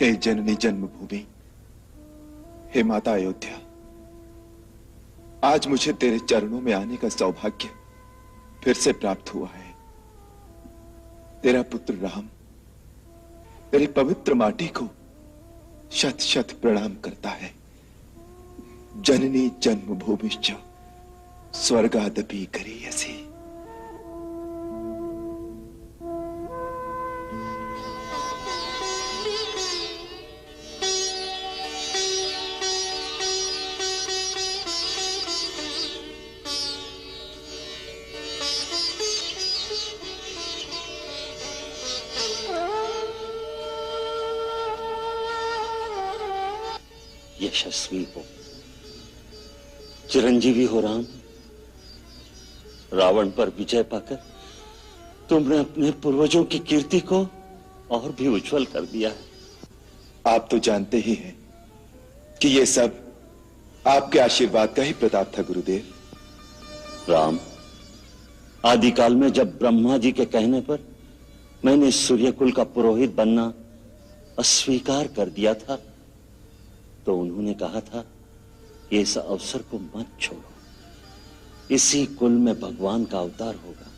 हे जननी जन्मभूमि, हे माता अयोध्या, आज मुझे तेरे चरणों में आने का सौभाग्य फिर से प्राप्त हुआ है। तेरा पुत्र राम तेरी पवित्र माटी को शत शत प्रणाम करता है। जननी जन्मभूमिश्च स्वर्गादपि गरीयसी। यशस्वी हो, चिरंजीवी हो राम। रावण पर विजय पाकर तुमने अपने पूर्वजों की कीर्ति को और भी उज्जवल कर दिया है। आप तो जानते ही हैं कि ये सब आपके आशीर्वाद का ही प्रताप था गुरुदेव। राम, आदिकाल में जब ब्रह्मा जी के कहने पर मैंने सूर्यकुल का पुरोहित बनना अस्वीकार कर दिया था, तो उन्होंने कहा था कि इस अवसर को मत छोड़ो, इसी कुल में भगवान का अवतार होगा।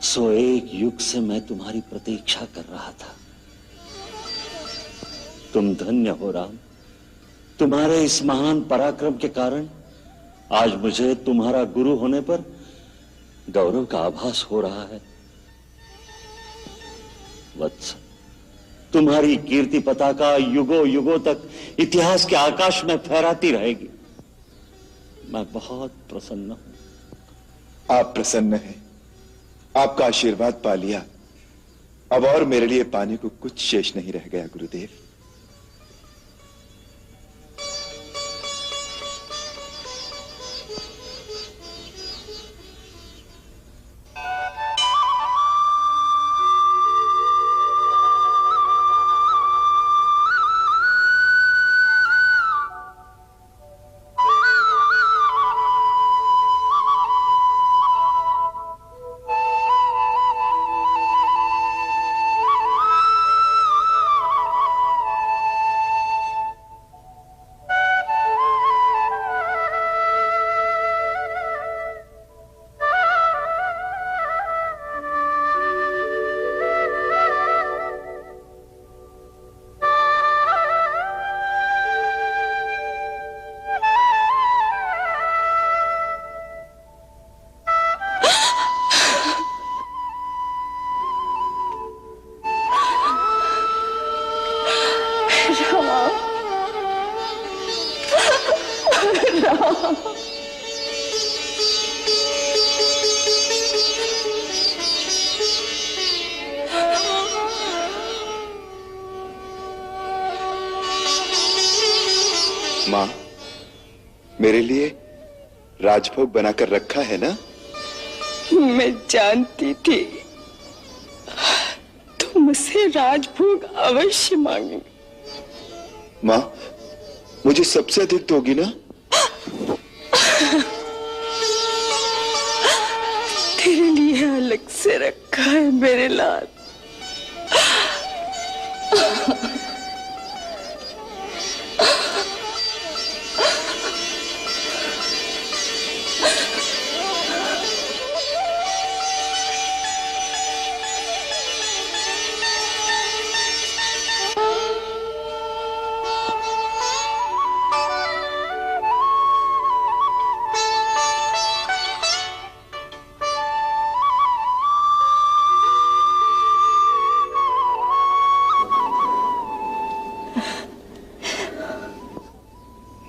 सो एक युग से मैं तुम्हारी प्रतीक्षा कर रहा था। तुम धन्य हो राम। तुम्हारे इस महान पराक्रम के कारण आज मुझे तुम्हारा गुरु होने पर गौरव का आभास हो रहा है। वत्स, तुम्हारी कीर्ति पताका युगों युगों तक इतिहास के आकाश में फहराती रहेगी। मैं बहुत प्रसन्न हूं। आप प्रसन्न हैं, आपका आशीर्वाद पा लिया। अब और मेरे लिए पाने को कुछ शेष नहीं रह गया गुरुदेव। मां, मेरे लिए राजभोग बनाकर रखा है ना? मैं जानती थी तुम मुझसे राजभोग अवश्य मांगेंगे। मां, मुझे सबसे अधिक दोगी ना? तेरे लिए अलग से रखा है मेरे लाल।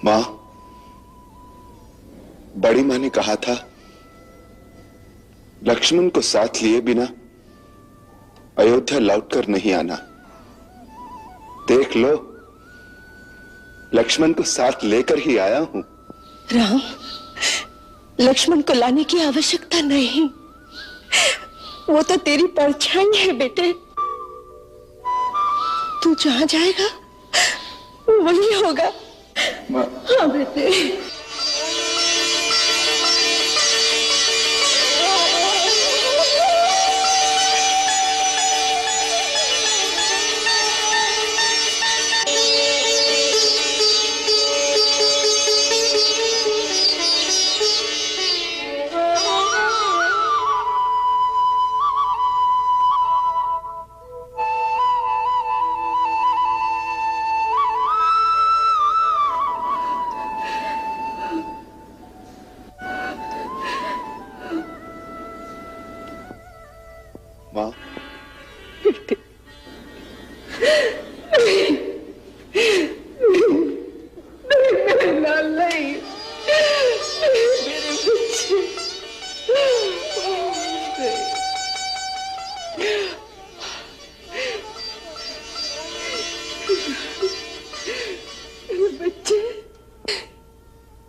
मां, बड़ी मां ने कहा था लक्ष्मण को साथ लिए बिना अयोध्या लौटकर नहीं आना। देख लो, लक्ष्मण को साथ लेकर ही आया हूं। राम, लक्ष्मण को लाने की आवश्यकता नहीं, वो तो तेरी परछाई है बेटे। तू जहां जाएगा वही होगा। हाँ बेटे।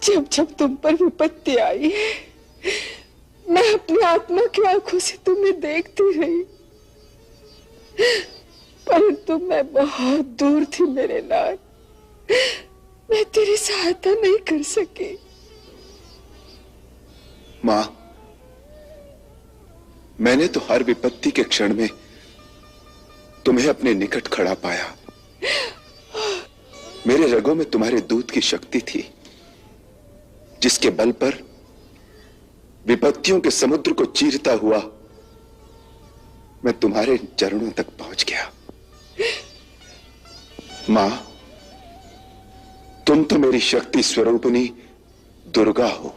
जब जब तुम पर विपत्ति आई है, मैं अपनी आत्मा की आंखों से तुम्हें देखती रही, परंतु मैं बहुत दूर थी मेरे लाल। मैं तेरी सहायता नहीं कर सकी। मां, मैंने तो हर विपत्ति के क्षण में तुम्हें अपने निकट खड़ा पाया। मेरे रगों में तुम्हारे दूध की शक्ति थी, जिसके बल पर विपत्तियों के समुद्र को चीरता हुआ मैं तुम्हारे चरणों तक पहुंच गया। मां, तुम तो मेरी शक्ति स्वरूपिणी दुर्गा हो।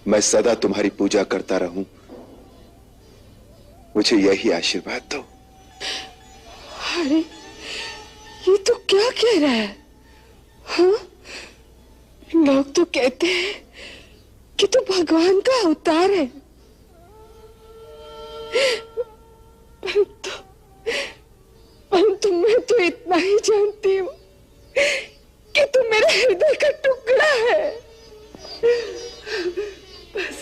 मैं सदा तुम्हारी पूजा करता रहूं, मुझे यही आशीर्वाद दो। अरे ये तो क्या कह रहा है? हाँ? लोग तो कहते हैं कि तू भगवान का अवतार है, परंतु मैं तो इतना ही जानती हूं कि तू मेरे हृदय का टुकड़ा है। बस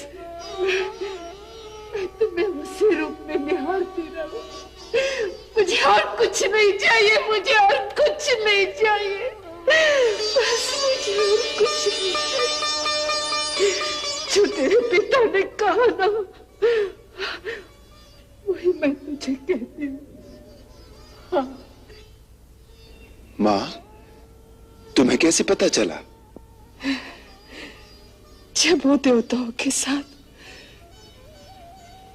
मैं तुम्हें उसी रूप में निहारती रहूं। मुझे और कुछ नहीं चाहिए, मुझे और कुछ नहीं चाहिए, बस मुझे और कुछ नहीं चाहिए। जो तेरे पिता ने कहा ना, वही मैं तुझे कहती हूँ। हाँ। मां, तुम्हें कैसे पता चला? जब वो देवताओं के साथ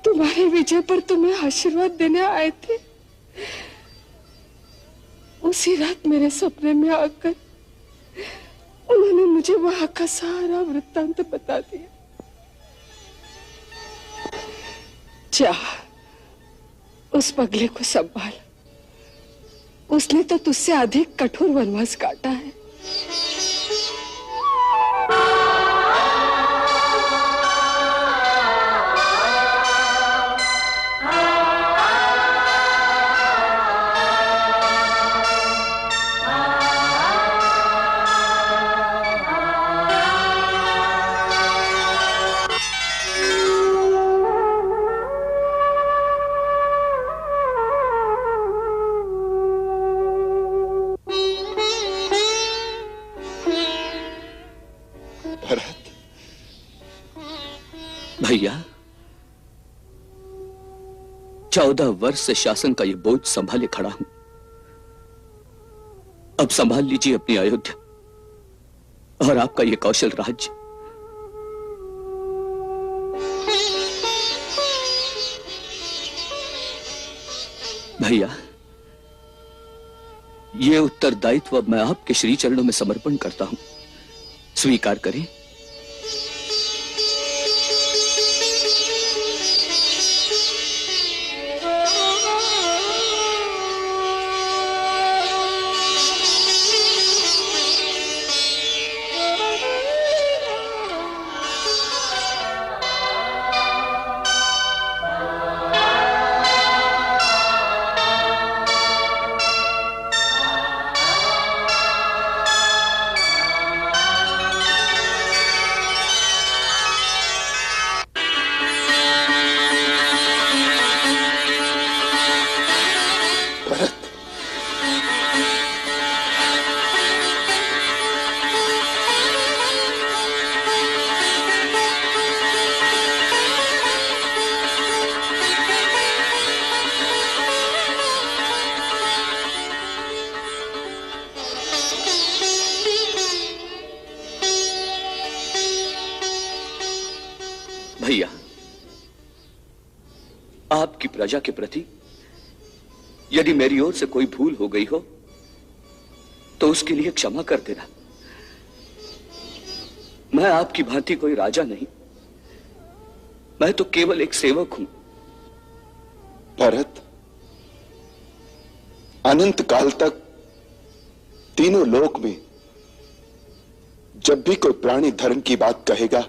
तुम्हारे विजय पर तुम्हें आशीर्वाद देने आए थे, उसी रात मेरे सपने में आकर उन्होंने मुझे वहां का सारा वृत्तांत बता दिया। जा, उस पगले को संभाल, उसने तो तुझसे अधिक कठोर वनवास काटा है। भैया, 14 वर्ष से शासन का ये बोझ संभाले खड़ा हूं। अब संभाल लीजिए अपनी अयोध्या और आपका ये कौशल राज्य। भैया, ये उत्तरदायित्व मैं आपके श्री चरणों में समर्पण करता हूं, स्वीकार करें। भैया, आपकी प्रजा के प्रति यदि मेरी ओर से कोई भूल हो गई हो तो उसके लिए क्षमा कर देना। मैं आपकी भांति कोई राजा नहीं, मैं तो केवल एक सेवक हूं। भरत, अनंत काल तक तीनों लोक में जब भी कोई प्राणी धर्म की बात कहेगा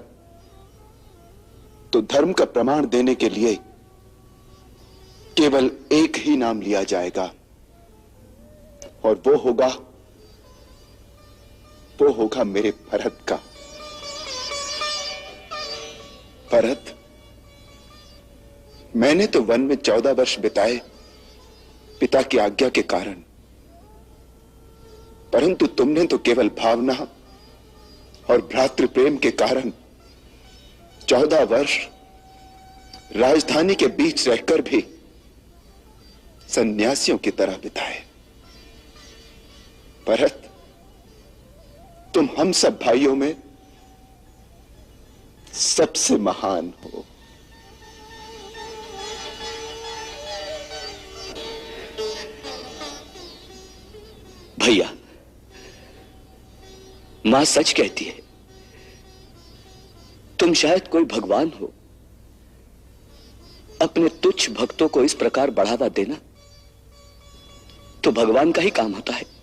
तो धर्म का प्रमाण देने के लिए केवल एक ही नाम लिया जाएगा, और वो होगा वो होगा मेरे भरत का। भरत, मैंने तो वन में 14 वर्ष बिताए पिता की आज्ञा के कारण, परंतु तुमने तो केवल भावना और भ्रातृ प्रेम के कारण 14 वर्ष राजधानी के बीच रहकर भी सन्यासियों की तरह बिताए। भरत, तुम हम सब भाइयों में सबसे महान हो। भैया, मां सच कहती है, तुम शायद कोई भगवान हो। अपने तुच्छ भक्तों को इस प्रकार बढ़ावा देना तो भगवान का ही काम होता है।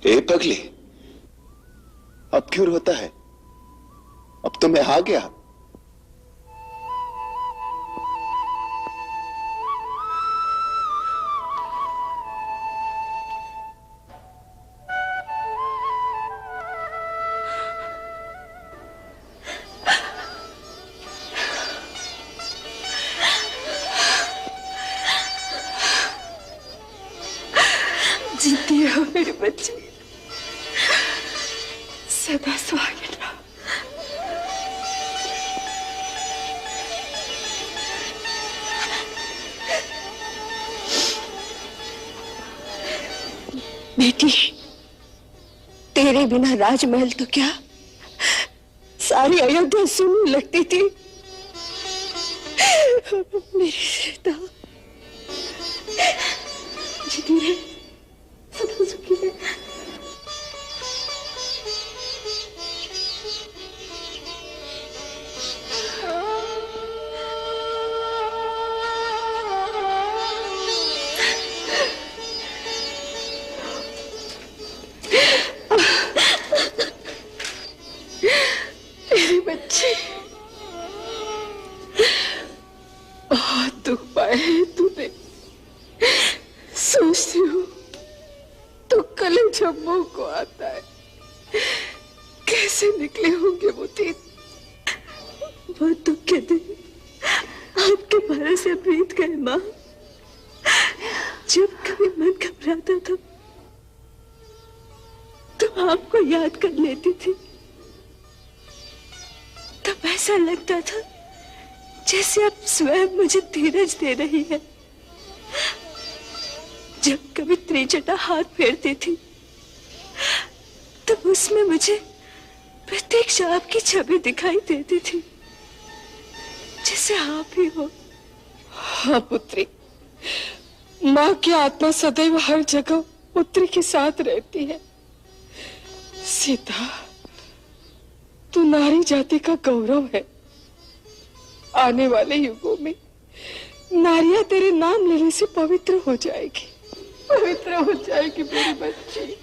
ए पगले, अब क्यों रोता है? अब तो मैं आ गया। जीती हो मेरे बच्चे, सदा स्वागत रहो। बेटी, तेरे बिना राजमहल तो क्या सारी अयोध्या सुनने लगती थी। मेरी सीता जीती रहे, सदा सुखी रहे। मेरे बच्चे, बहुत दुख पाए है तूने। सोचती हूँ तो कलेजा मुंह को आता है। कैसे निकले होंगे वो दिन? वो दुख के दिन आपके भरोसे बीत गए माँ। जब कभी मन घबराता था तो आपको याद कर लेती थी। तब ऐसा लगता था जैसे आप स्वयं मुझे धीरज दे रही है। जब कभी त्रिजटा हाथ फेरती थी तब उसमें मुझे प्रत्यक्ष आपकी छवि दिखाई देती थी, जैसे आप ही हो। हाँ पुत्री, माँ की आत्मा सदैव हर जगह पुत्री के साथ रहती है। सीता, तू नारी जाति का गौरव है। आने वाले युगों में नारियां तेरे नाम लेने से पवित्र हो जाएगी, पवित्र हो जाएगी मेरी बच्ची।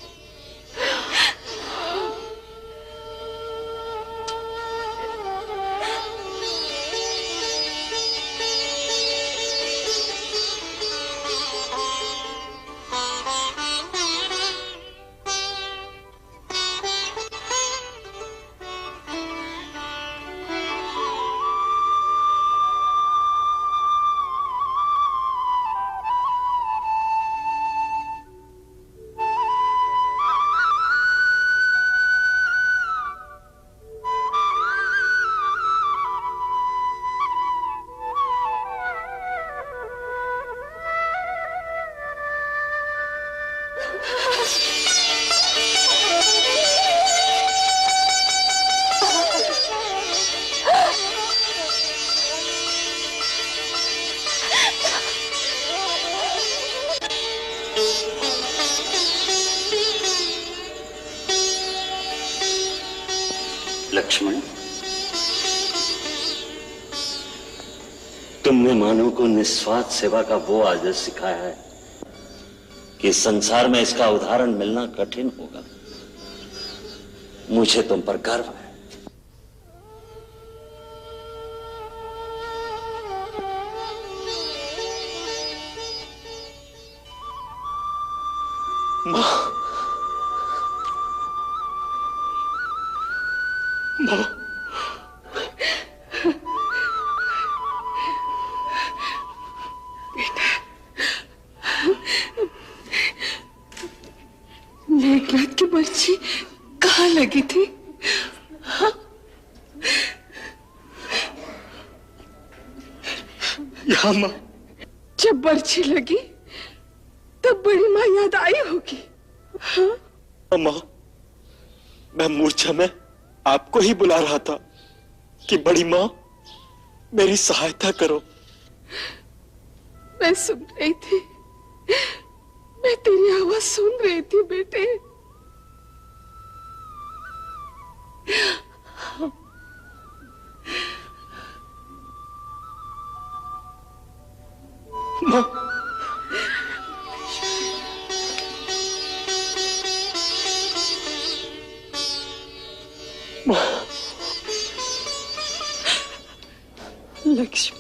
लक्ष्मण, तुमने मानव को निस्वार्थ सेवा का वो आदत सिखाया है कि संसार में इसका उदाहरण मिलना कठिन होगा। मुझे तुम पर गर्व है। मां, मां, मेघनाथ की बर्छी कहाँ लगी थी? हाँ? यहां मां। जब बर्छी लगी तब बड़ी माँ याद आई होगी। हाँ? मां, मैं मूर्छा में आपको ही बुला रहा था कि बड़ी मां मेरी सहायता करो। मैं सुन रही थी, मैं तेरी आवाज सुन रही थी बेटे। मां, लक्ष्मण,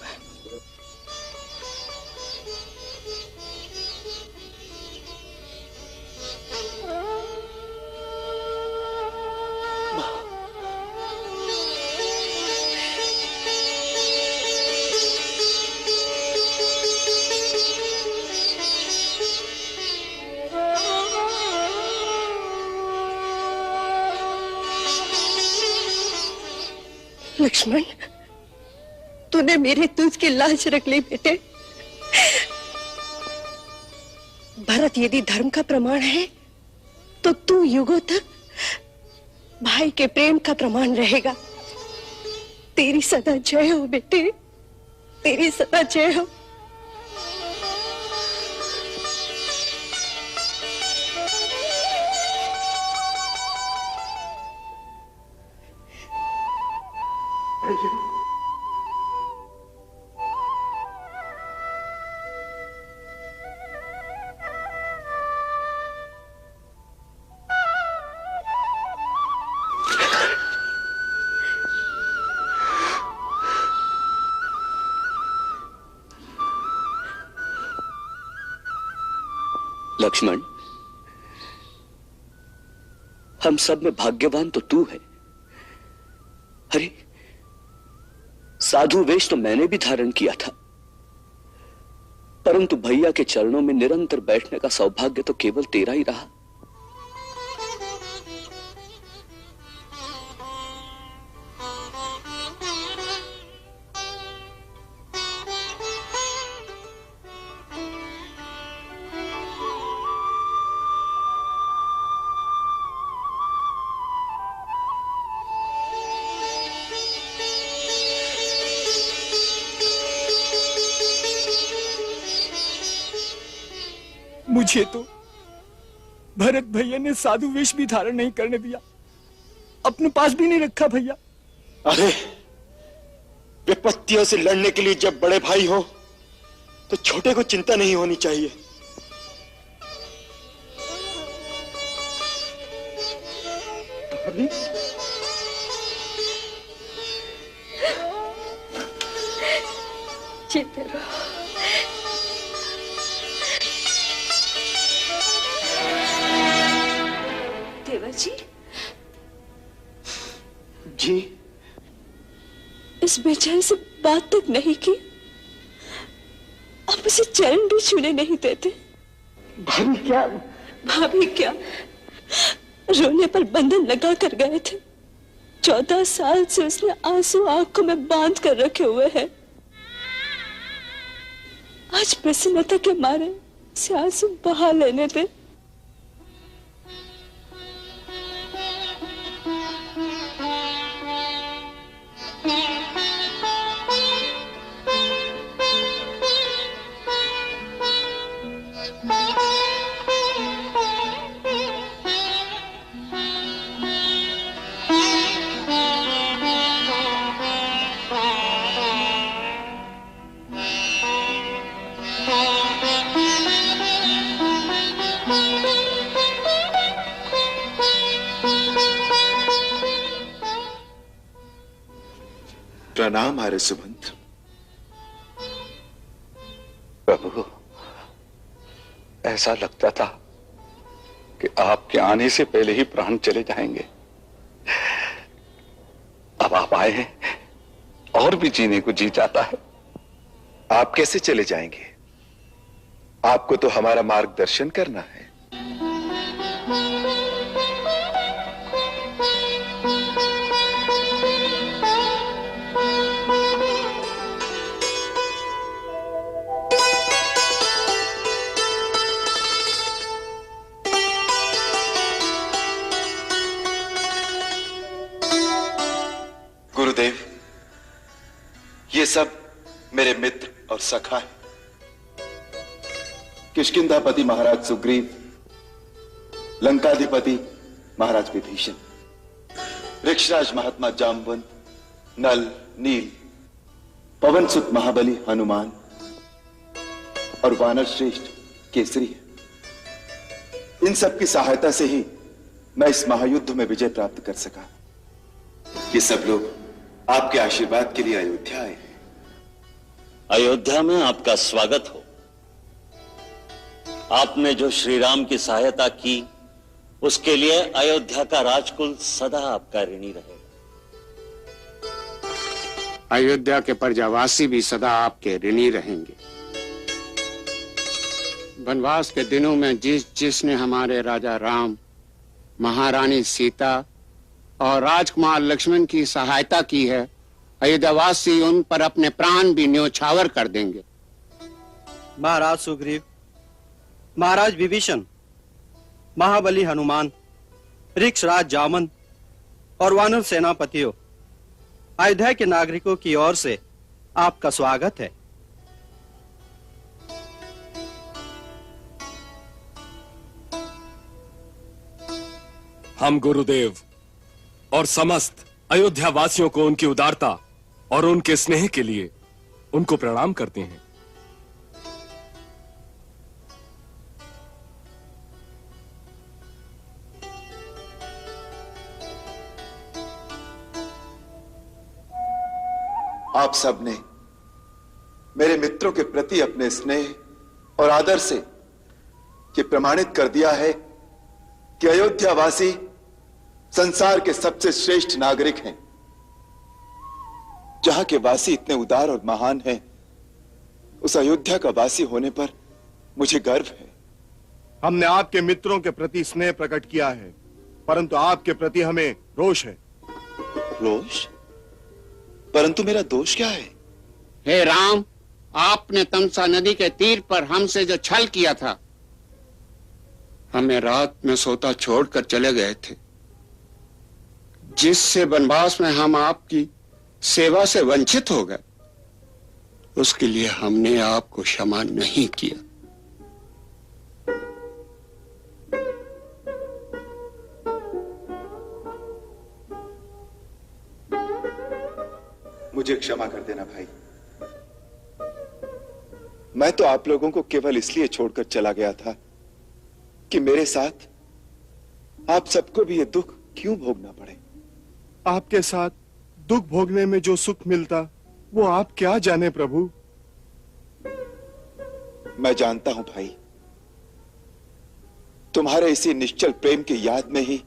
लक्ष्मण, तूने मेरे दूध की लाज रख ली बेटे। भरत यदि धर्म का प्रमाण है तो तू युगों तक भाई के प्रेम का प्रमाण रहेगा। तेरी सदा जय हो बेटे, तेरी सदा जय हो। लक्ष्मण, हम सब में भाग्यवान तो तू है। अरे, साधु वेश तो मैंने भी धारण किया था, परंतु भैया के चरणों में निरंतर बैठने का सौभाग्य तो केवल तेरा ही रहा। मुझे तो भरत भैया ने साधु वेश भी धारण नहीं करने दिया, अपने पास भी नहीं रखा भैया। अरे, विपत्तियों से लड़ने के लिए जब बड़े भाई हो तो छोटे को चिंता नहीं होनी चाहिए। जीते रहो। देवर जी, जी, इस बेचारे से बात तक नहीं की, आप उसे चरण भी छूने नहीं देते। भाभी क्या रोने पर बंधन लगा कर गए थे। 14 साल से उसने आंसू आंखों में बांध कर रखे हुए हैं। आज प्रसन्नता के मारे उसे आंसू बहा लेने दे। प्रणाम आर्य सुमंत्र। प्रभु, ऐसा लगता था कि आपके आने से पहले ही प्राण चले जाएंगे। अब आप आए हैं और भी जीने को जी जाता है। आप कैसे चले जाएंगे? आपको तो हमारा मार्गदर्शन करना है। गुरुदेव, ये सब मेरे मित्र और सखा है। किष्किंधापति महाराज सुग्रीव, लंकाधिपति महाराज विभीषण, ऋक्षराज महात्मा जामवंत, नल, नील, पवन सुत महाबली हनुमान और वानर श्रेष्ठ केसरी है। इन सब की सहायता से ही मैं इस महायुद्ध में विजय प्राप्त कर सका। ये सब लोग आपके आशीर्वाद के लिए अयोध्या आए हैं। अयोध्या में आपका स्वागत हो। आपने जो श्री राम की सहायता की, उसके लिए अयोध्या का राजकुल सदा आपका ऋणी रहेगा। अयोध्या के प्रजावासी भी सदा आपके ऋणी रहेंगे। वनवास के दिनों में जिसने हमारे राजा राम, महारानी सीता और राजकुमार लक्ष्मण की सहायता की है, अयोध्यावासी उन पर अपने प्राण भी न्योछावर कर देंगे। महाराज सुग्रीव, महाराज विभीषण, महाबली हनुमान, ऋक्षराज जामन और वानर सेनापतियों, अयोध्या के नागरिकों की ओर से आपका स्वागत है। हम गुरुदेव और समस्त अयोध्या वासियों को उनकी उदारता और उनके स्नेह के लिए उनको प्रणाम करते हैं। आप सबने मेरे मित्रों के प्रति अपने स्नेह और आदर से ये प्रमाणित कर दिया है कि अयोध्यावासी संसार के सबसे श्रेष्ठ नागरिक हैं। जहां के वासी इतने उदार और महान हैं, उस अयोध्या का वासी होने पर मुझे गर्व है। हमने आपके मित्रों के प्रति स्नेह प्रकट किया है, परंतु आपके प्रति हमें रोष है। रोष? परंतु मेरा दोष क्या है? हे राम, आपने तमसा नदी के तीर पर हमसे जो छल किया था, हमें रात में सोता छोड़कर चले गए थे, जिससे वनवास में हम आपकी सेवा से वंचित हो गए, उसके लिए हमने आपको क्षमा नहीं किया। मुझे क्षमा कर देना भाई। मैं तो आप लोगों को केवल इसलिए छोड़कर चला गया था कि मेरे साथ आप सबको भी ये दुख क्यों भोगना पड़े। आपके साथ दुख भोगने में जो सुख मिलता, वो आप क्या जाने प्रभु। मैं जानता हूं भाई, तुम्हारे इसी निश्चल प्रेम की याद में ही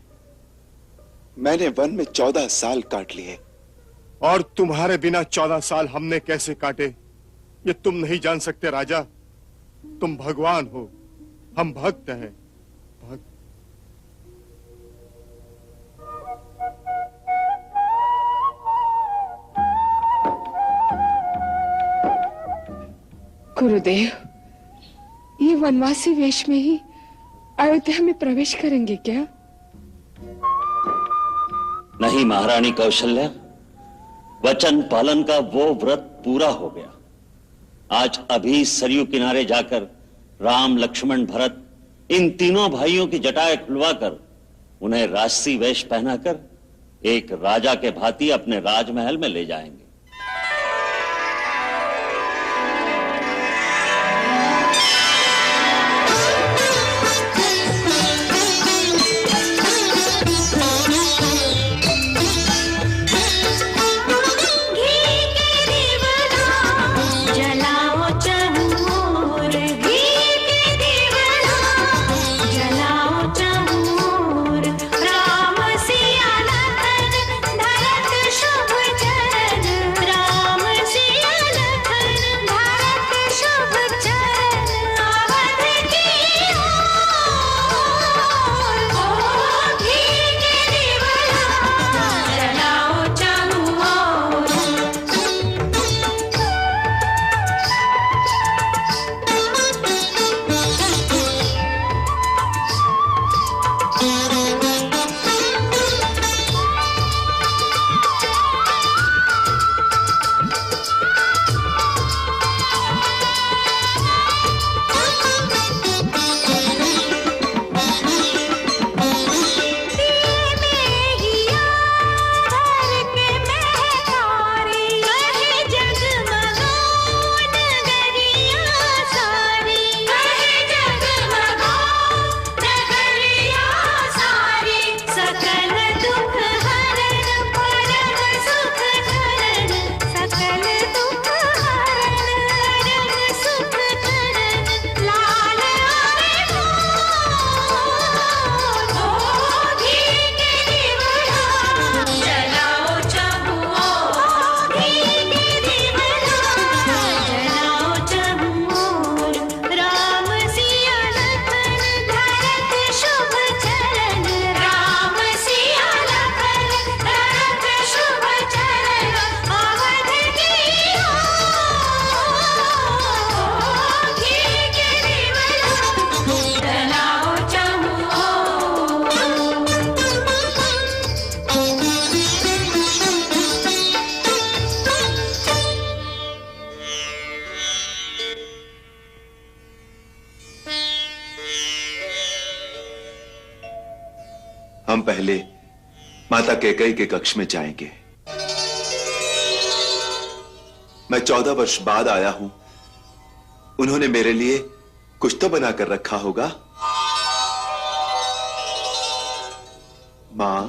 मैंने वन में 14 साल काट लिए। और तुम्हारे बिना 14 साल हमने कैसे काटे, ये तुम नहीं जान सकते राजा। तुम भगवान हो, हम भक्त हैं। भक्त। गुरुदेव, ये वनवासी वेश में ही अयोध्या में प्रवेश करेंगे क्या? नहीं महारानी कौशल्या, वचन पालन का वो व्रत पूरा हो गया। आज अभी सरयू किनारे जाकर राम, लक्ष्मण, भरत इन तीनों भाइयों की जटाएं खुलवाकर उन्हें राजसी वेश पहनाकर एक राजा के भांति अपने राजमहल में ले जाएंगे। घी हम पहले माता कैकेयी के कक्ष में जाएंगे। मैं 14 वर्ष बाद आया हूं, उन्होंने मेरे लिए कुछ तो बनाकर रखा होगा। मां,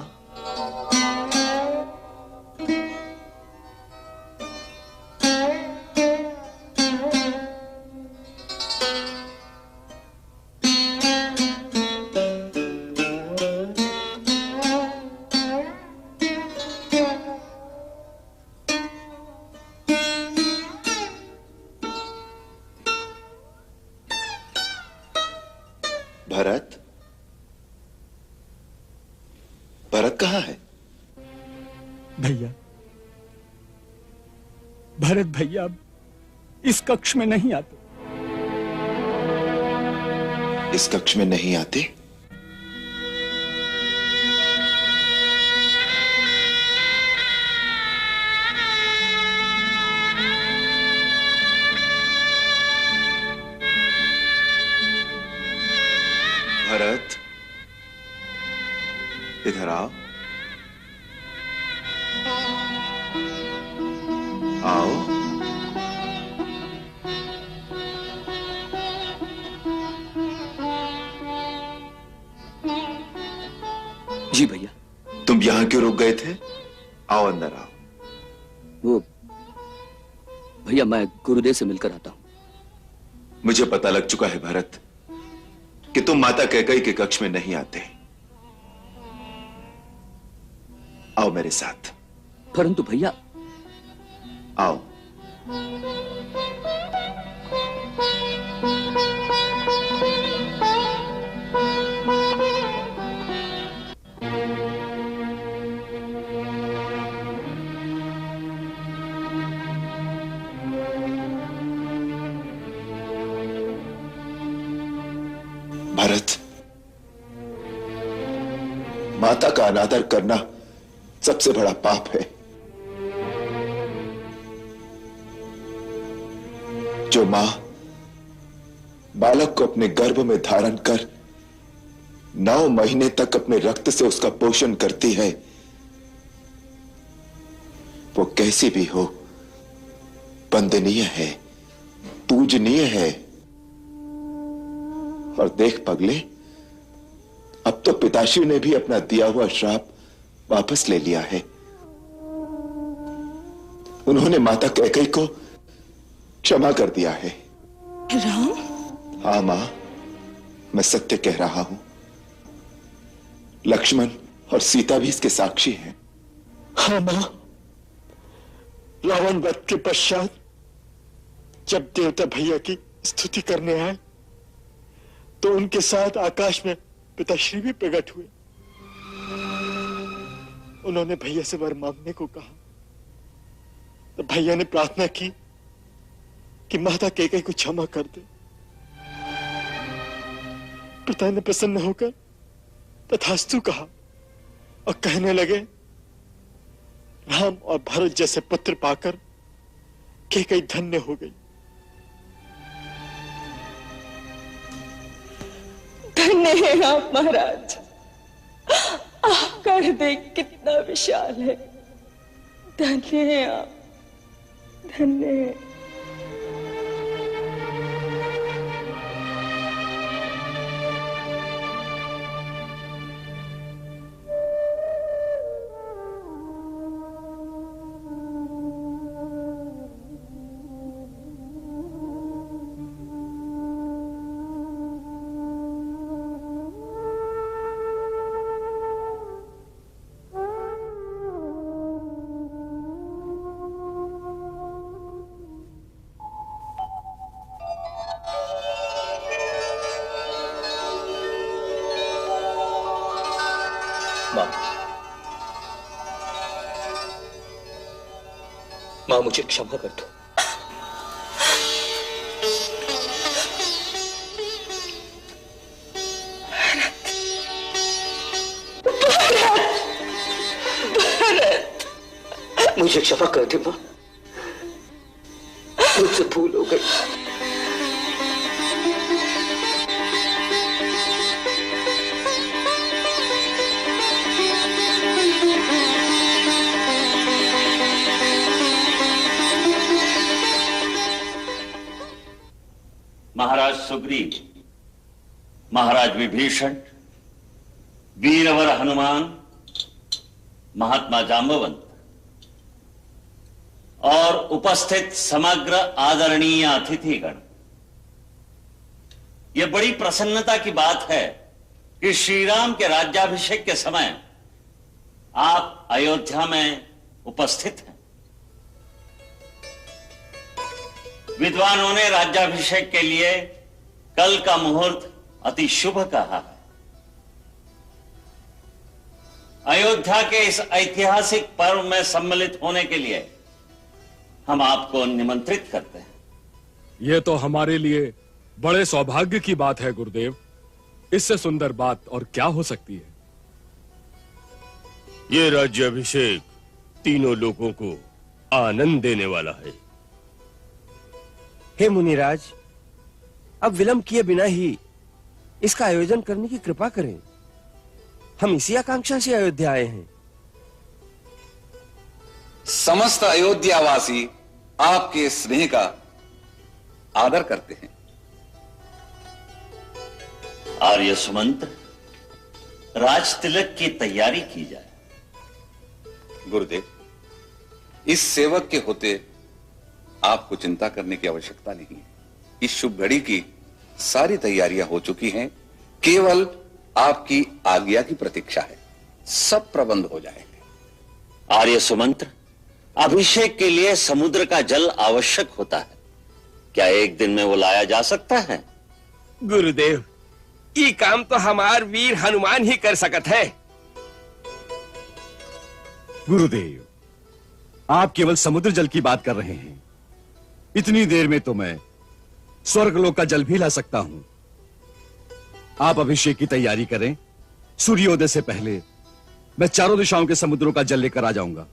भरत, भरत कहाँ है? भैया, भरत भैया अब इस कक्ष में नहीं आते। इस कक्ष में नहीं आते? भरत, इधर आओ। आओ। जी भैया। तुम यहां क्यों रुक गए थे? आओ, अंदर आओ। वो भैया, मैं गुरुदेव से मिलकर आता हूं। मुझे पता लग चुका है भरत कि तुम माता कैकेयी के कक्ष में नहीं आते। आओ मेरे साथ। परंतु भैया। आओ। भरत, माता का अनादर करना सबसे बड़ा पाप है। जो मां बालक को अपने गर्भ में धारण कर 9 महीने तक अपने रक्त से उसका पोषण करती है, वो कैसी भी हो वंदनीय है, पूजनीय है। और देख पगले, अब तो पिताश्री ने भी अपना दिया हुआ श्राप वापस ले लिया है। उन्होंने माता कैकेयी को क्षमा कर दिया है। राम? हाँ मां, मैं सत्य कह रहा हूं। लक्ष्मण और सीता भी इसके साक्षी हैं। हाँ मां, रावण वध के पश्चात जब देवता भैया की स्तुति करने आए तो उनके साथ आकाश में पिताश्री भी प्रकट हुए। उन्होंने भैया से वर मांगने को कहा तो भैया ने प्रार्थना की कि माता कैकेयी को क्षमा कर दे। पिता ने प्रसन्न होकर तथास्तु कहा और कहने लगे, राम और भरत जैसे पुत्र पाकर कैकेयी धन्य हो गई। धन्य है आप महाराज, आपका हृदय कितना विशाल है। धन्य है आप, धन्य है। मां, मुझे क्षमा कर दो। मुझे क्षमा कर दे मां, मुझसे भूल हो गई। महाराज सुग्रीव, महाराज विभीषण, वीरवर हनुमान, महात्मा जाम्बवंत और उपस्थित समग्र आदरणीय अतिथिगण, यह बड़ी प्रसन्नता की बात है कि श्री राम के राज्याभिषेक के समय आप अयोध्या में उपस्थित हैं। विद्वानों ने राज्याभिषेक के लिए कल का मुहूर्त अति शुभ कहा है। अयोध्या के इस ऐतिहासिक पर्व में सम्मिलित होने के लिए हम आपको निमंत्रित करते हैं। यह तो हमारे लिए बड़े सौभाग्य की बात है गुरुदेव। इससे सुंदर बात और क्या हो सकती है। ये राज्याभिषेक तीनों लोगों को आनंद देने वाला है। हे मुनिराज, अब विलंब किए बिना ही इसका आयोजन करने की कृपा करें। हम इसी आकांक्षा से अयोध्या आए हैं। समस्त अयोध्यावासी आपके स्नेह का आदर करते हैं। आर्य सुमंत्र, राज तिलक की तैयारी की जाए। गुरुदेव, इस सेवक के होते आपको चिंता करने की आवश्यकता नहीं है। इस शुभ घड़ी की सारी तैयारियां हो चुकी हैं, केवल आपकी आज्ञा की प्रतीक्षा है। सब प्रबंध हो जाएंगे। आर्य सुमंत्र, अभिषेक के लिए समुद्र का जल आवश्यक होता है। क्या एक दिन में वो लाया जा सकता है? गुरुदेव, ये काम तो हमार वीर हनुमान ही कर सकत है। गुरुदेव, आप केवल समुद्र जल की बात कर रहे हैं। इतनी देर में तो मैं स्वर्गलोक का जल भी ला सकता हूं। आप अभिषेक की तैयारी करें। सूर्योदय से पहले मैं चारों दिशाओं के समुद्रों का जल लेकर आ जाऊंगा।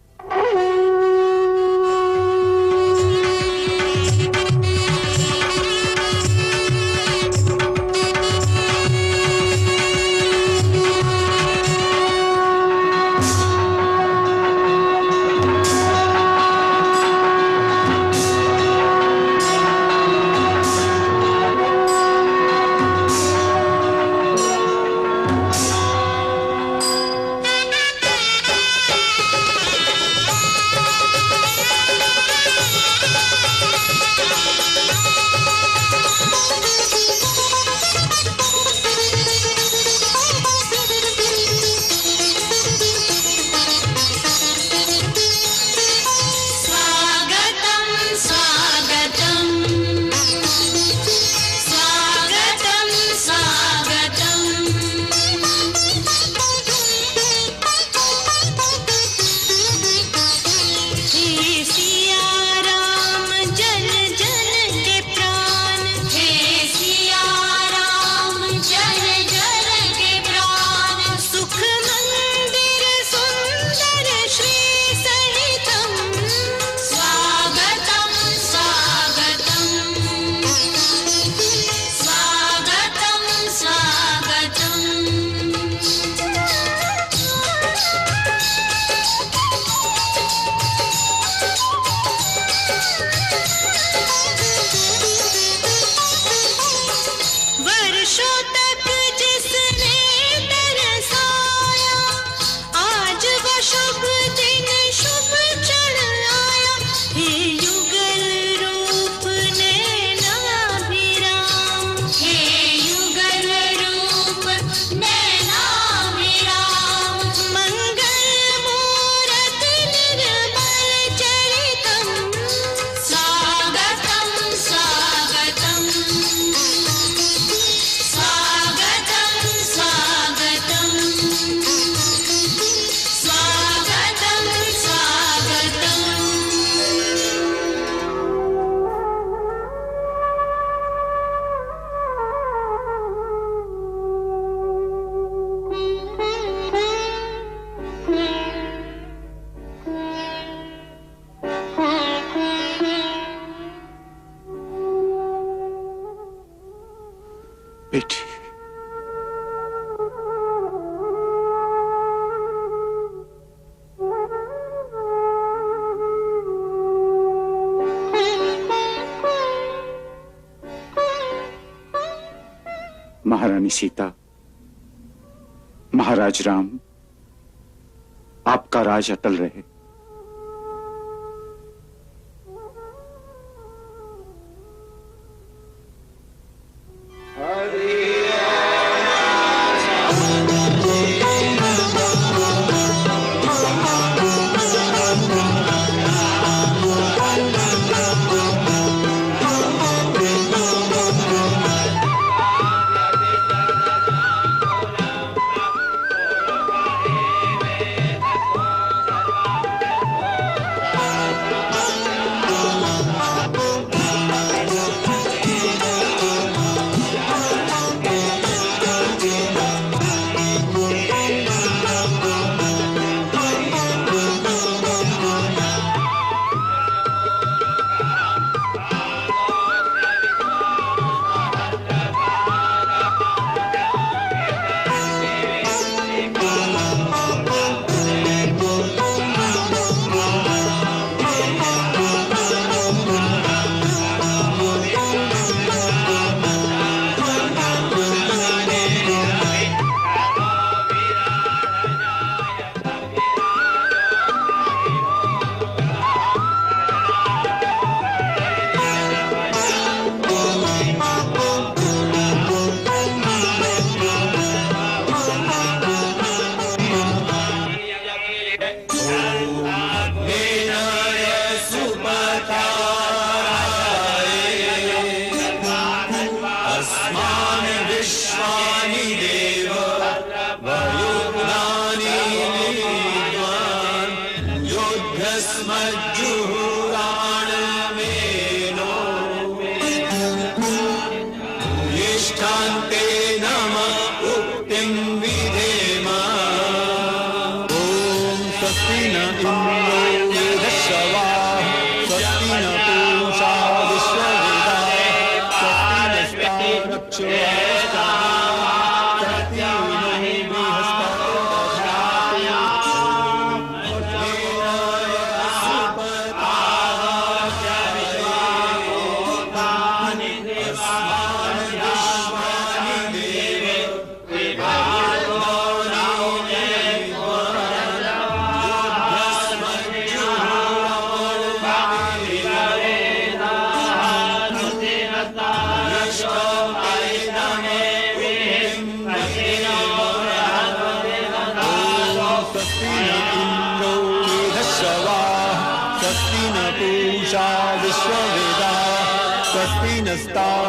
बेटी, महारानी सीता, महाराज राम, आपका राज अटल रहे।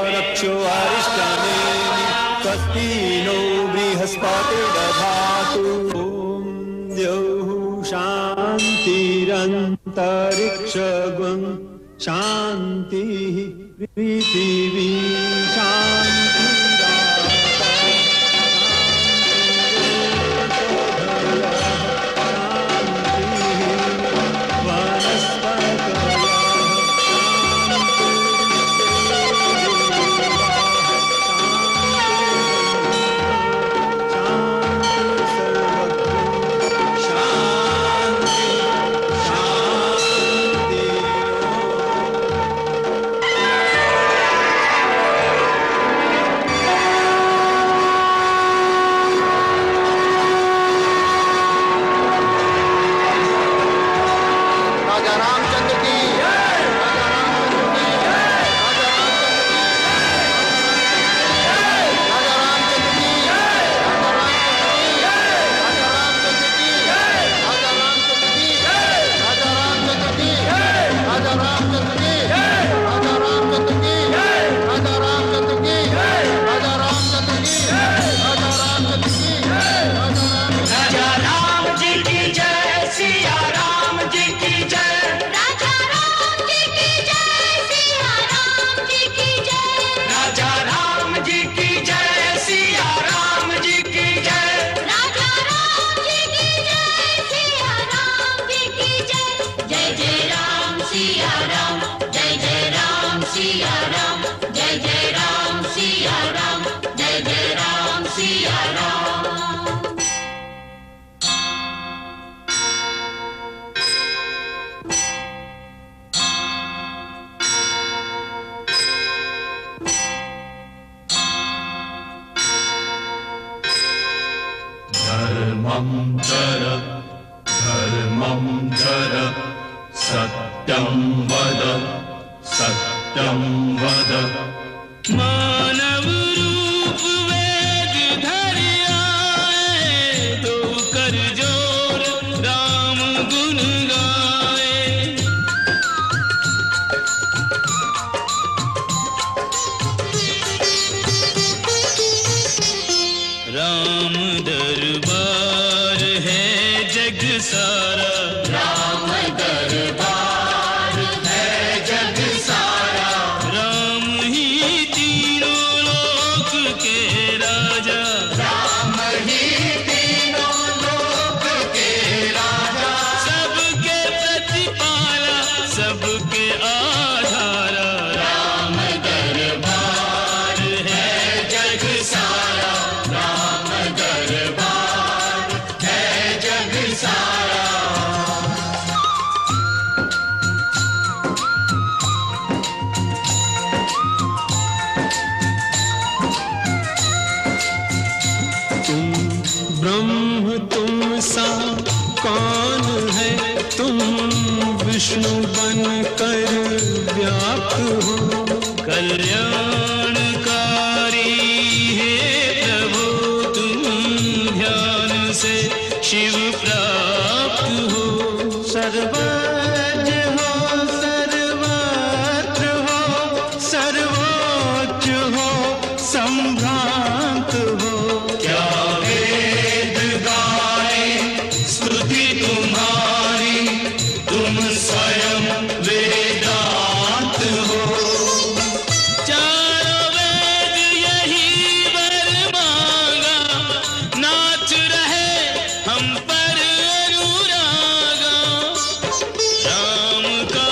रक्षो अरिष्टनेमि स्वस्ति नो बृहस्पतिर्दधातु। ॐ द्यौः शान्तिरन्तरिक्षगुं शान्तिः पृथिवी शान्ति। धर्मं चर धर्मं चर सत्यं वद सत्यं वद मानव रूप वेद धरि आए तो कर जोर राम गुण गाए राम दरबार है जग सारा राम दरबार है जग सारा राम ही तीनों लोक के राजा राम ही तीनों लोक के राजा सबके प्रतिपाला सबके आधारा राम दरबार है जग सारा राम दरबार है जग सारा तुम ब्रह्म तुम सा कौन है तुम विष्णु बन कर व्याप्त हो कल्याणकारी है प्रभु तुम ध्यान से शिव प्राप्त हो सर्वज्ञ हो सर्वत्र हो सर्वोच्च हो संभ्रांत हो क्या वेद गाए स्तुति तुम्हारी तुम स्वयं वेदांत हो चारों वेद यही वर मांगा नाच रहे हम पर अनुरागा राम का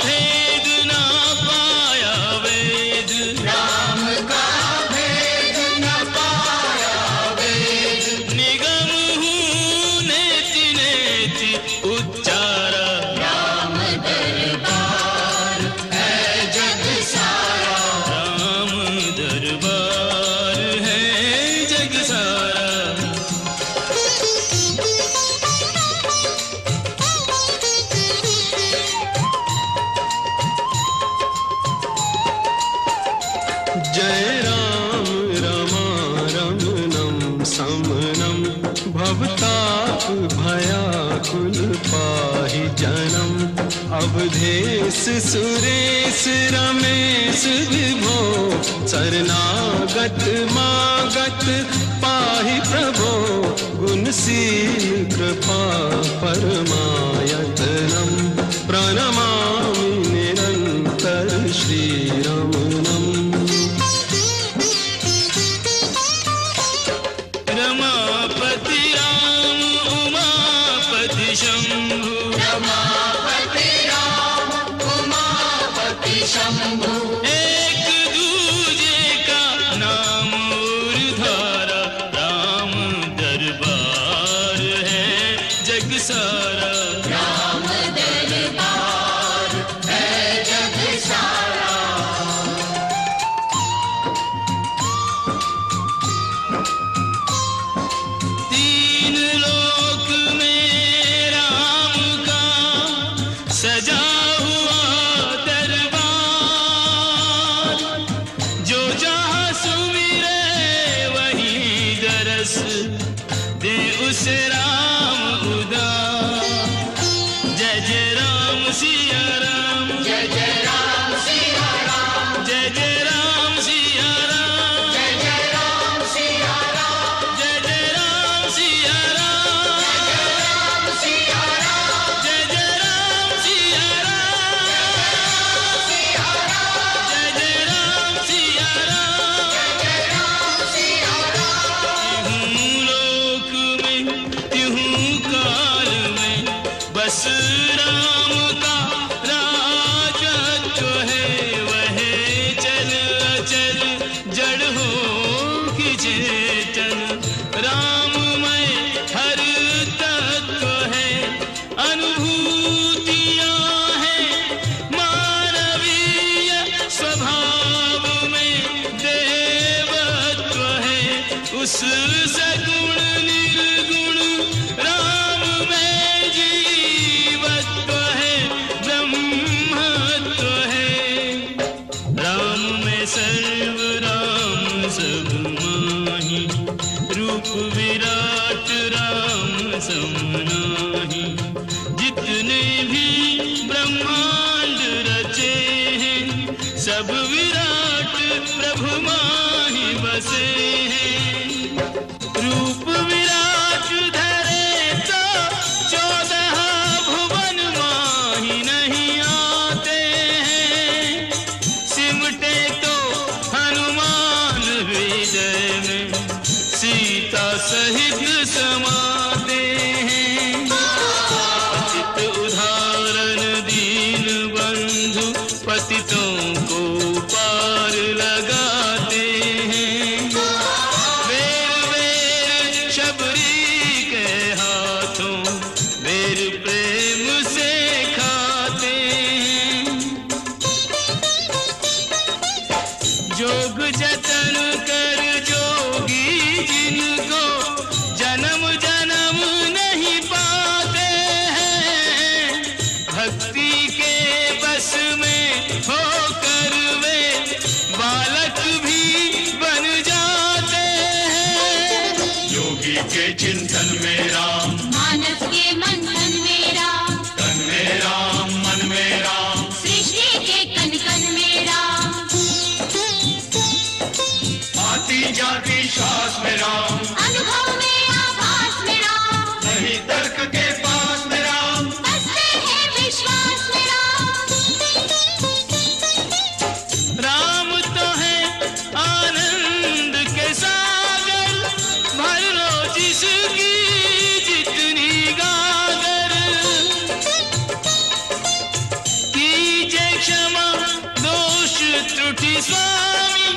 भेद ना पाया वेद राम का भेद न पाया वेद निगम हूँ नेति नेति उच्चारा राम दरबार है जग सारा राम दरबार है जग सारा जय राम रमारमणं समनं भवताप भयाकुल पाहि जनम अवधेश सुरेश रमेश विभो शरणागत मागत पाहि प्रभो गुणशील कृपा परमायतनम प्रणमामि निरंतर श्रीरमणम् रमापति राम उमापति शंभु रमापति राम उमापति शंभु एक दूजे का नाम और धारा राम दरबार है जग सारा राम दरबार है जग सारा तीन लोक में राम का सजा हुआ दरबार जो जहाँ सुमिरे वहीं दरस दे उसे राम उदार जय जय राम सिया राम जय जय राम सिया राम जय जय राम सिया राम जय जय राम सिया राम जय जय राम सिया राम जय जय राम सिया राम जय जय राम सिया राम जय जय राम सिया राम तिहूं लोक में तिहूं काल में बस राम का राजत्व है वह चल अचल जड़ हो कि चेतन राममय हर तत्व है अनुभूतियां हैं मानवीय स्वभाव में देवत्व है उस सगुण निर्गुण सर्व राम सब माही, रूप विराट राम सम नाही। जितने भी ब्रह्मांड रचे हैं, सब विराट प्रभु माही बसे हैं। रूप विराट धरे तो 14 भुवन माही नहीं आते हैं। सिमटे तो हनुमान हृदय में सीता सहित समाते हैं। पतित उदाहरण दीन बंधु पतितों को पार लगाते हैं। बेर बेर शबरी के हाथों बेर प्रेम से खाते हैं। जोग जतन कर जोगी जिनको जन्म जन्म नहीं पाते हैं। भक्ति के बस में होकर वे बालक भी बन जाते हैं। योगी के चिंतन में राम, मानस के मंथन में राम, तन में राम मन में राम, सृष्टि के कण कण में राम। आती जाती श्वास में राम, अनुभव में आभास में राम, नहीं तर्क के पास में राम, बसते हैं विश्वास में राम। राम तो है आनंद के सागर, भर लो जिसकी जितनी गागर। कीजिए क्षमा दोष त्रुटि स्वामी,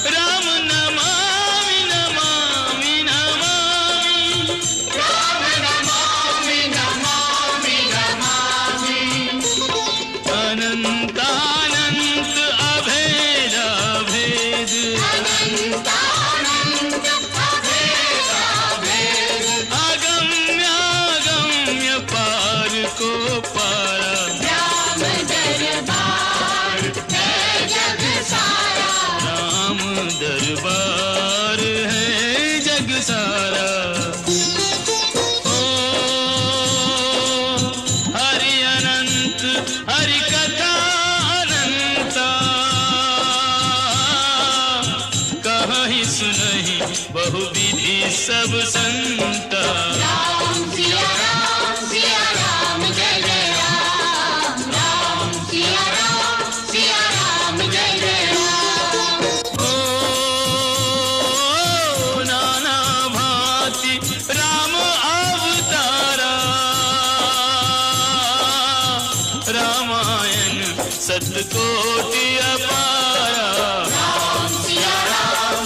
राम नमामि नमामि नमामि। राम नमामि नमामि नमामि। अनंतानंत अभेद अभेद, अनंतानंत अभेद अभेद, अगम्य अगम्य पार को पारा। राम दरबार है जग सारा, राम दरबार है जग सारा। ओ हरि अनंत हरि कथा अनंता, कहीं सुनहि बहुविधि सब संता। राम सिया राम जय जय राम, राम सिया राम जय जय राम। ओ नाना भांति राम अवतारा, रामायण सतकोटि अपारा। राम सिया राम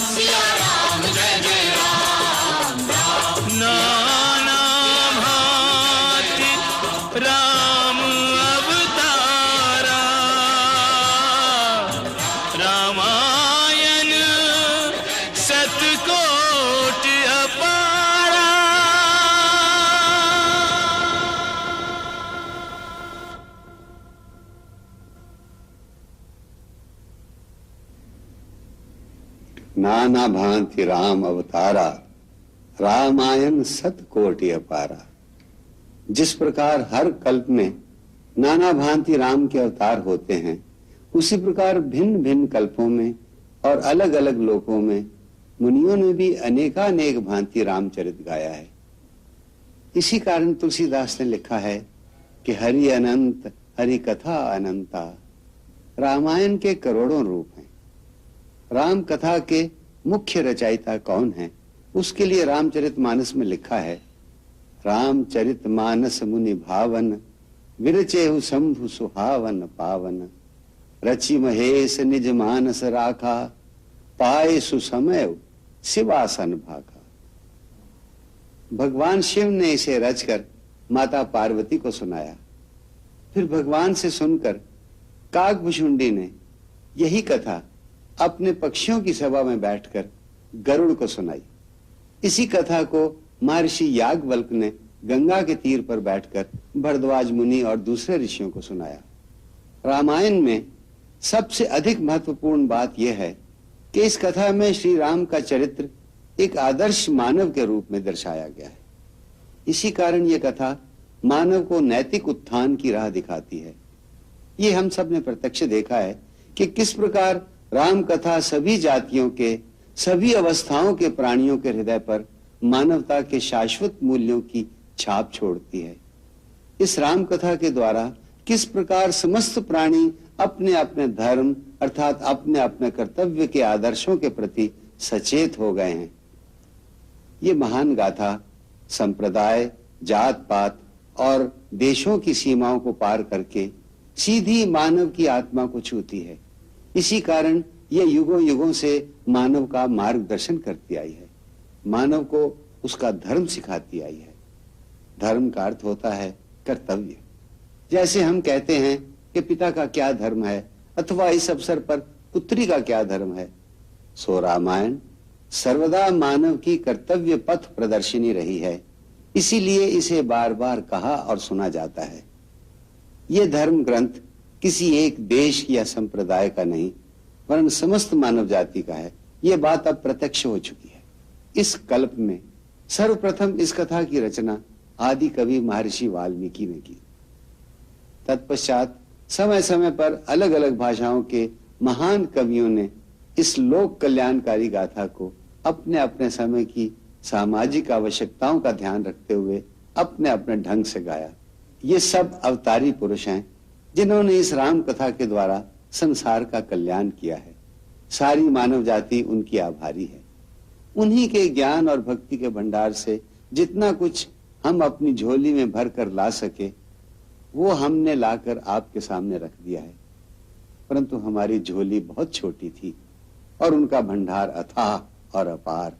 जय जय राम, राम नाना भांति राम अवतारा, रामायण सतकोटि अपारा। नाना भांति राम अवतारा, रामायण सत कोटि अपारा। जिस प्रकार हर कल्प में नाना भांति राम के अवतार होते हैं, उसी प्रकार भिन्न भिन्न कल्पों में और अलग अलग लोकों में मुनियों ने भी अनेकानेक भांति रामचरित गाया है। इसी कारण तुलसीदास ने लिखा है कि हरि अनंत हरि कथा अनंता। रामायण के करोड़ों रूप हैं। राम कथा के मुख्य रचयिता कौन है, उसके लिए रामचरितमानस में लिखा है, रामचरितमानस मुनि भावन, विरचेहु शंभु सुहावन पावन। रचि महेश निज मानस राखा, पाए सुसमय शिवासन भाका। भगवान शिव ने इसे रचकर माता पार्वती को सुनाया। फिर भगवान से सुनकर काकभुशुंडी ने यही कथा अपने पक्षियों की सभा में बैठकर गरुड़ को सुनाई। इसी कथा को महर्षि याज्ञवल्क ने गंगा के तीर पर बैठकर भरद्वाज मुनि और दूसरे ऋषियों को सुनाया। रामायण में सबसे अधिक महत्वपूर्ण बात यह है कि इस कथा में श्री राम का चरित्र एक आदर्श मानव के रूप में दर्शाया गया है। इसी कारण यह कथा मानव को नैतिक उत्थान की राह दिखाती है। ये हम सब ने प्रत्यक्ष देखा है कि किस प्रकार राम कथा सभी जातियों के, सभी अवस्थाओं के प्राणियों के हृदय पर मानवता के शाश्वत मूल्यों की छाप छोड़ती है। इस राम कथा के द्वारा किस प्रकार समस्त प्राणी अपने अपने धर्म अर्थात अपने अपने कर्तव्य के आदर्शों के प्रति सचेत हो गए हैं। ये महान गाथा संप्रदाय, जात पात और देशों की सीमाओं को पार करके सीधी मानव की आत्मा को छूती है। इसी कारण यह युगों युगों से मानव का मार्गदर्शन करती आई है, मानव को उसका धर्म सिखाती आई है। धर्म का अर्थ होता है कर्तव्य। जैसे हम कहते हैं कि पिता का क्या धर्म है अथवा इस अवसर पर पुत्री का क्या धर्म है, सो रामायण सर्वदा मानव की कर्तव्य पथ प्रदर्शिनी रही है। इसीलिए इसे बार बार कहा और सुना जाता है। यह धर्म ग्रंथ किसी एक देश या संप्रदाय का नहीं वरन समस्त मानव जाति का है। यह बात अब प्रत्यक्ष हो चुकी है। इस कल्प में सर्वप्रथम इस कथा की रचना आदि कवि महर्षि वाल्मीकि ने की। तत्पश्चात समय समय पर अलग अलग भाषाओं के महान कवियों ने इस लोक कल्याणकारी गाथा को अपने अपने समय की सामाजिक आवश्यकताओं का ध्यान रखते हुए अपने अपने ढंग से गाया। ये सब अवतारी पुरुष हैं जिन्होंने इस राम कथा के द्वारा संसार का कल्याण किया है। सारी मानव जाति उनकी आभारी है। उन्हीं के ज्ञान और भक्ति के भंडार से जितना कुछ हम अपनी झोली में भर कर ला सके वो हमने लाकर आपके सामने रख दिया है। परंतु हमारी झोली बहुत छोटी थी और उनका भंडार अथाह और अपार।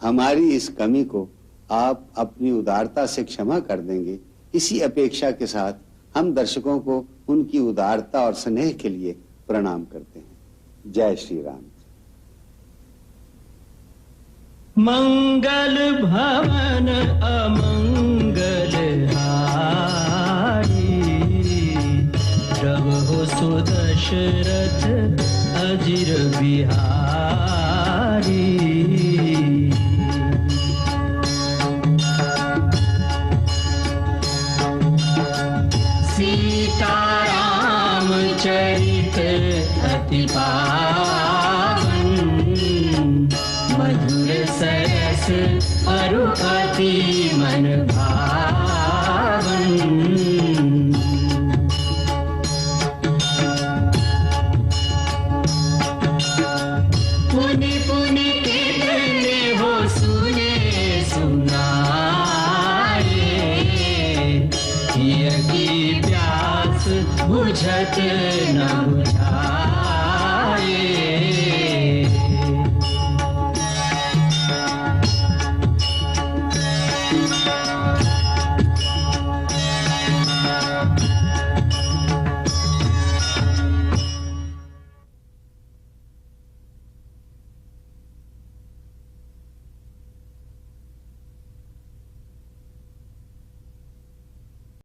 हमारी इस कमी को आप अपनी उदारता से क्षमा कर देंगे, इसी अपेक्षा के साथ हम दर्शकों को उनकी उदारता और स्नेह के लिए प्रणाम करते हैं। जय श्री राम। मंगल भवन अमंगल हारी, प्रभु सुदशरथ अजिर बिहारी। सीताराम चरित अति पावन, मधुर सरस अरु अति मन भावन। पुनि पुनि कितने हो सुने सुनाए, हिय की प्यास बुझत न बुझाए।